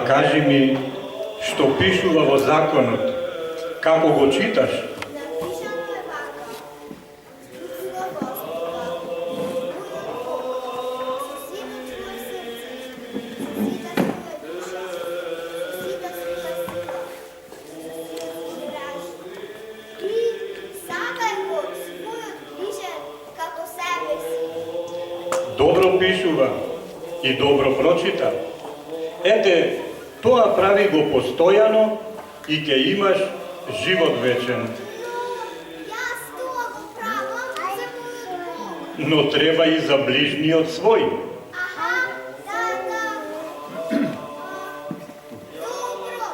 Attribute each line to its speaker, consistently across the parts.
Speaker 1: кажи ми, што пишува во законот, како го читаш?
Speaker 2: Напишано е вака. Служува Господа. Со сито твое срце, со сита своја душа, со сита своја сила. Браш, ти сакај го својот ближен како себе си.
Speaker 1: Добро пишува и добро прочита. Ете, тоа прави го постојано и ќе имаш живот вечен.
Speaker 2: Јас тоа го правам за мојот Бог.
Speaker 1: Но треба и за ближниот свој.
Speaker 2: Аха, да. Добро.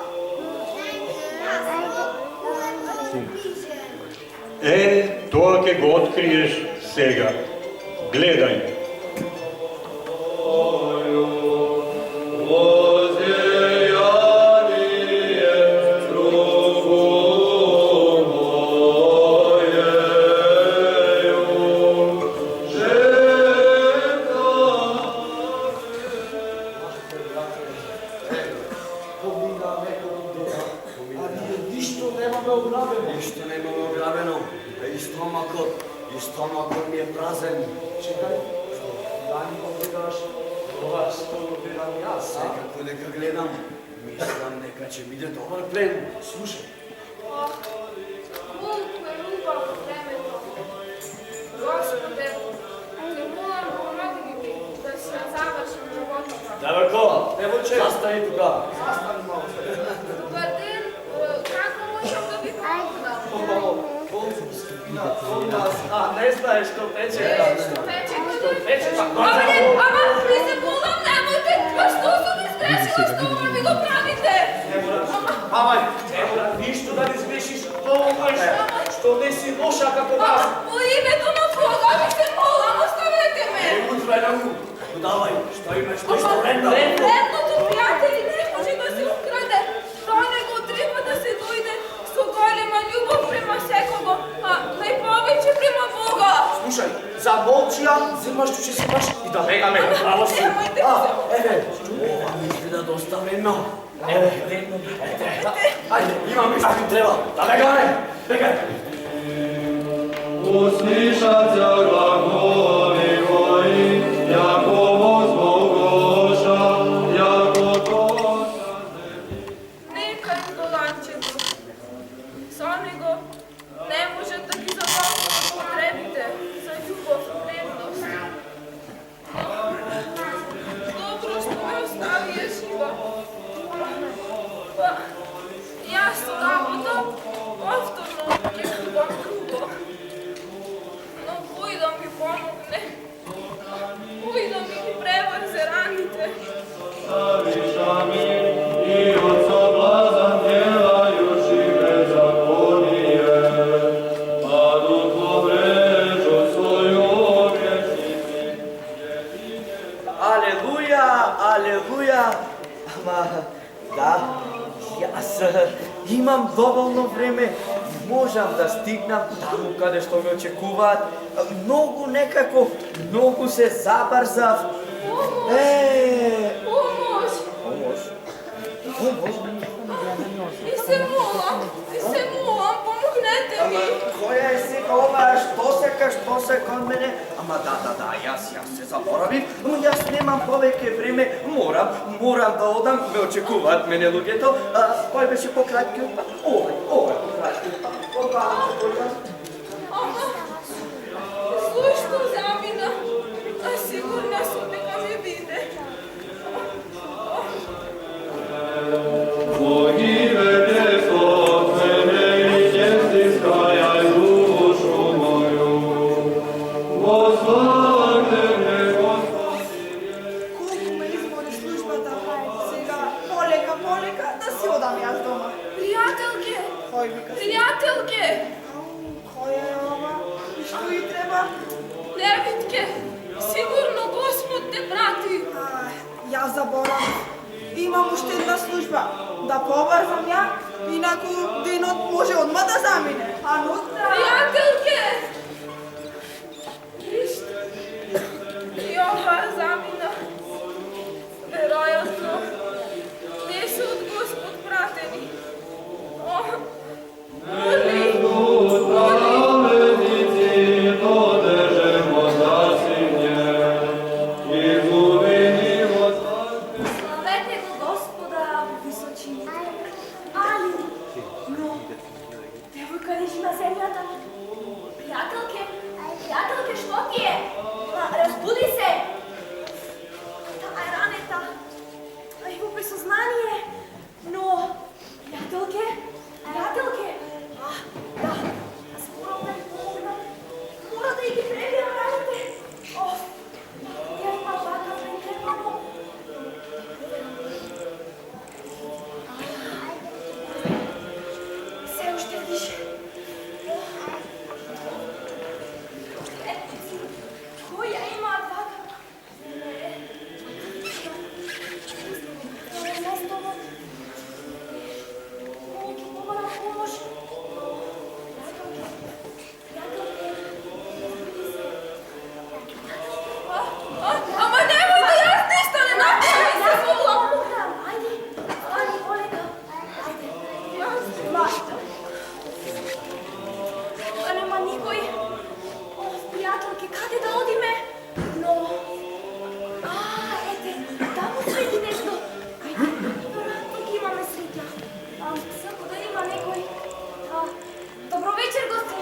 Speaker 2: Јас кој е мојот ближен?
Speaker 1: Тоа ќе го откриеш сега. Гледај.
Speaker 3: Нищо немаме ограбено. И стомакот ми е празен.
Speaker 4: Чекај, да ни го гледаш, ова што го гледам јас, а?
Speaker 3: Секако дека гледам, мислам дека ќе биде добар плен.
Speaker 4: Слушај,
Speaker 5: Колко е убаво времето. Господе, те молам помогни ми да се завършам работата.
Speaker 4: Девојко, девојче, застани тука. Застани малку.
Speaker 5: Добър ден, како можам да ви помогнам?
Speaker 4: Не знаеш што пече.
Speaker 5: Що пече, къде?
Speaker 4: Пече,
Speaker 5: Ама, ви се молам, немойте, що съм изгрешила, що ми го правите?
Speaker 4: Ама, не мора ништо да не сгрешиш, толкова што не си лоша како нас.
Speaker 5: По името на Бога ви се молам, оставете ме.
Speaker 3: Утвено, давај, што имаш нешто вредно?
Speaker 5: Вредното, приятели, не може да се украде. До него треба да се дојде со голема љубов према секого, а најповеќе према Бога.
Speaker 4: Слушај, замолчи ја, земаш што ќе си имаш и да бегаме. Право си.
Speaker 5: Немојте да се
Speaker 3: Еве, ова ми изгледа доста вредно.
Speaker 4: Ете, ајде, имаме што ни треба. Да бегаме, бегај.
Speaker 6: Услышаться глаголи Твои, яко возбогоша, яко тоша земли.
Speaker 5: Нека им голанчето. Со него не може да ги задоволят потребите за љубов и ревност. Добро што ме оставија жива. Па, јас работа повторно ќе ходам круго. Но кој да ми помогне? Кој да ми ги преврзе раните?
Speaker 6: Завишами и от соблазан делаjući беззаконие, а дух обрежу свою вечниci.
Speaker 3: Алелуја, алелуја. Ама, да, јас имам доволно време. Можам да стигнам таму каде што ме очекуваат. Многу се забрзав.
Speaker 5: Помош!
Speaker 3: Помош?
Speaker 5: Ви се молам, помогнете
Speaker 3: Ама,
Speaker 5: ми!
Speaker 3: која е сега ова? Што се кон мене? Ама да, јас се заборавив, но јас немам повеќе време, морам да одам, ме очекуваат мене луѓето. Кој беше пократкиот пат? Овој пократкиот пат.
Speaker 5: Ама, слушно замина, а сигурна сум дека ме биде.
Speaker 6: Погибете от мене и ќе стискајај душу моју. Возврне ме, Господи.
Speaker 7: Колку ме измори службата, сега полека да си одам јас дома.
Speaker 5: Пријателке,
Speaker 7: Кој вика?
Speaker 5: пријателке,
Speaker 7: Кој е ова? И што и треба?
Speaker 5: Левитке, сигурно Господ те прати.
Speaker 7: Јас заборавам. Имам уште една служба. Да поврзам ја, инаку денот може одма да замине. А нутра...
Speaker 5: Пријателке! Ништо. И ова замина. Веројатно, не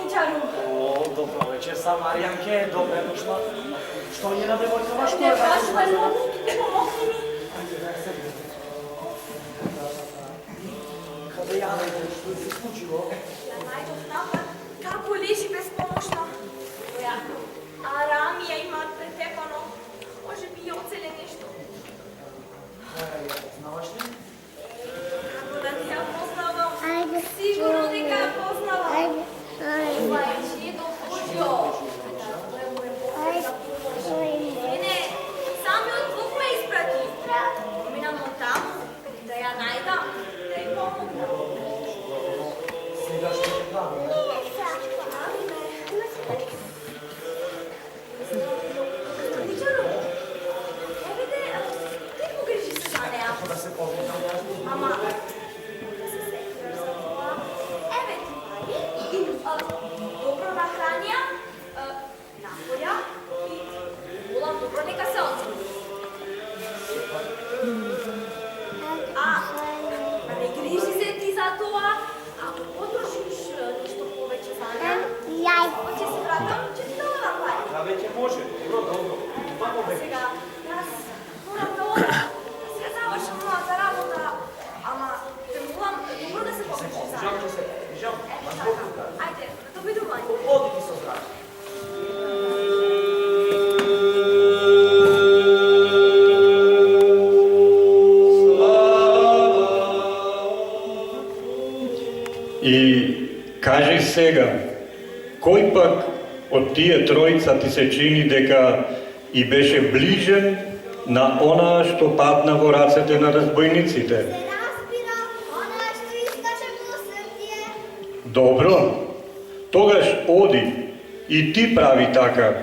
Speaker 5: Ковничару.
Speaker 4: О, добро вечер, Самарянке, добре дошла. Što je na devojkama, što
Speaker 5: Не
Speaker 4: je
Speaker 5: баш
Speaker 4: na
Speaker 5: верно, ти помогни ми.
Speaker 4: Kada ja ne znam što se случило.
Speaker 5: Я најдов напад како лежи безпомошно. Ја арамија има претепано. Може би ја оцеле нешто.
Speaker 4: Znavaš li?
Speaker 5: Како да не ја познавам. Сигурно дека ја познавам. Ова е чедо Божјо. Не, самиот Бог ме испрати. Минам од таму, да ја најдам, да ја помогнам.
Speaker 4: Сега što je pravi, ne?
Speaker 5: Ковничару, евиде, ти погрижи се за неа.
Speaker 4: Da se pogledam, ja što
Speaker 5: Ама, да се сетиш за тоа. Еве ти пари, добро нахранија, напоја и волам добро нека се оцени. А не грижи се ти за тоа, ако потрошиш нешто повеќе за неа, ќе се вратам, ќе ти дадам пари.
Speaker 4: Da već je može, dobro, dobro. Vamo već.
Speaker 5: Сега, јас морам да одам, да се завршам мојата работа, ама те молам добро да се погрижиш за
Speaker 4: Žal
Speaker 5: неа.
Speaker 4: ću se, žal.
Speaker 5: Ето така. Ајде, довидување.
Speaker 4: Odi ti se zdravi.
Speaker 1: И кажи сега, кој пак од тие тројца ти се чини дека и беше ближен на онаа што падна во рацете на разбойниците?
Speaker 2: Се разбира, она што искаше милосрдие.
Speaker 1: Добро, тогаш оди и ти прави така,